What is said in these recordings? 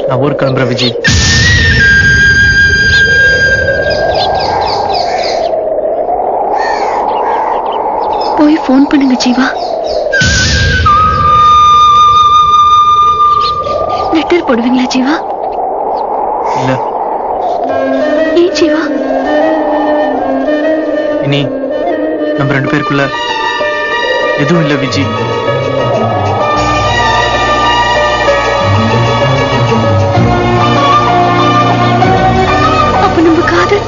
நான் ஊருக்கு கிளம்புறேன் விஜி. போய் போன் பண்ணுங்க ஜீவா. லெட்டர் போடுவீங்களா ஜீவா? இல்ல. ஏன் ஜீவா? இனி நம்ம 2 பேருக்குள்ள எதுவும் இல்ல விஜி. அப்ப நம்ம காதல்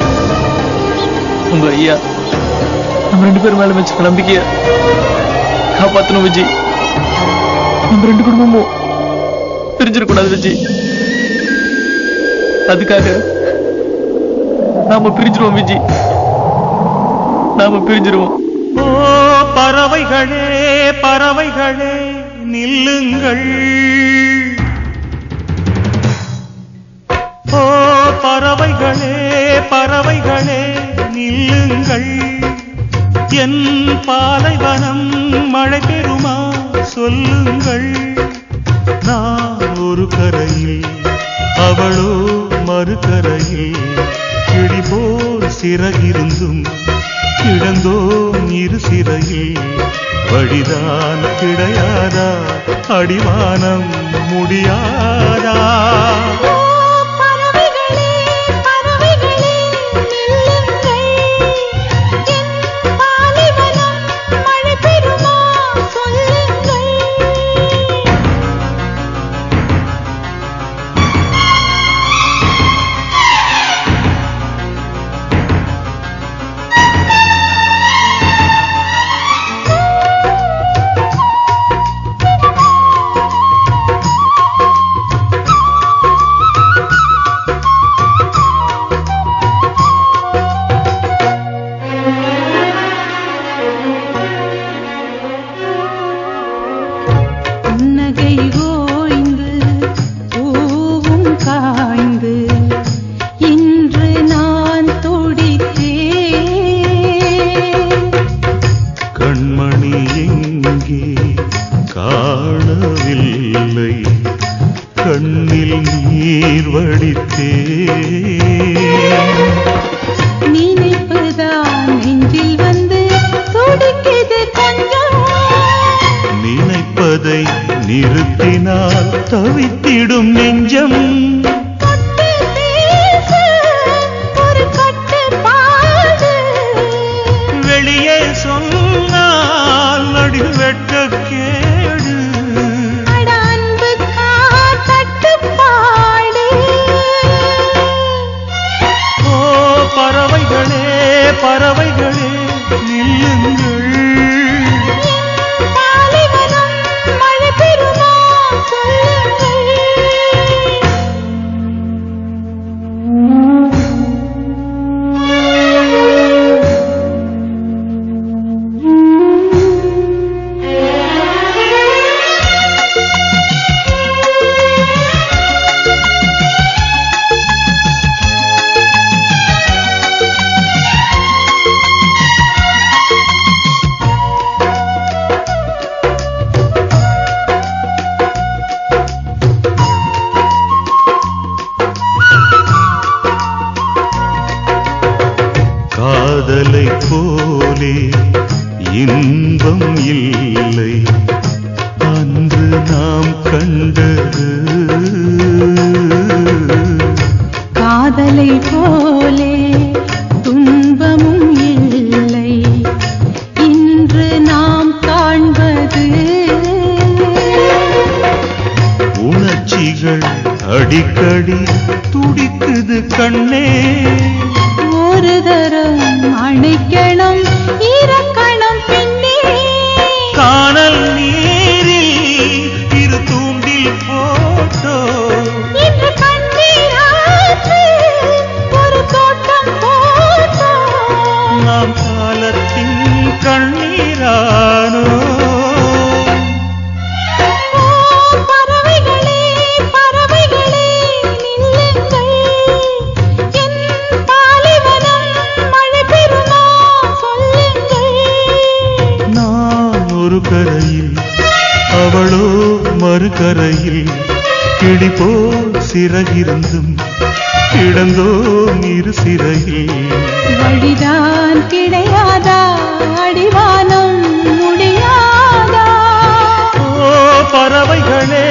உங்க ஐயா நம்ம 2 பேர் மேல வச்ச நம்பிக்கைய காப்பாத்தணும் விஜி. நம்ம 2 குடும்பமும் பிரிஞ்சிடக்கூடாது விஜி. அதுக்காக நாம பிரிஞ்சிருவோம் விஜி. நாம பிரிஞ்சிருவோம். ஓ பறவைகளே பறவைகளே நில்லுங்கள். ஓ பறவைகளே பறவைகளே நில்லுங்கள். என் பாலைவனம் மழை பெறுமா சொல்லுங்கள். நான் ஒரு கரையில் அவளோ மறுகரையில். கிளி போல் சிறகிருந்தும் கிடந்தோம் இரு சிறையில். வழிதான் கிடையாதா அடிவானம் முடியாதா? கண்மணி எங்கே காணவில்லை கண்ணில் நீர் வடித்தே. நினைப்புதான் நெஞ்சில் வந்து துடிக்குது கொஞ்சம். நினைப்பதை நிறுத்தினால் தவித்திடும் நெஞ்சம். வெளியே சொன்னால் நடி வெட்ட கேடு. ஓ பறவைகளே பறவைகளே நில்லுங்கள். காதலை போலே இன்பம் இல்லை அன்று நாம் கண்டது. காதலை போலே துன்பமும் இல்லை இன்று நாம் காண்பது. உணர்ச்சிகள் அடிக்கடி துடிக்குது கண்ணே. ஒரு தரம் அணைக்கணும் இறக்கணும் பின்னே. காணல் நீரில் இரு தூண்டில் போட்டோ. இன்று கண்ணீராற்று ஒரு தோட்டம் போட்டோ. நாம் காலத்தின் கண்ணீரானோ. கரையில் அவளோ மறுகரையில். கிளி போல் சிறகிருந்தும் கிடந்தோம் இரு சிறையில். வழிதான் கிடையாதா அடிவானம் முடியாதா? ஓ பறவைகளே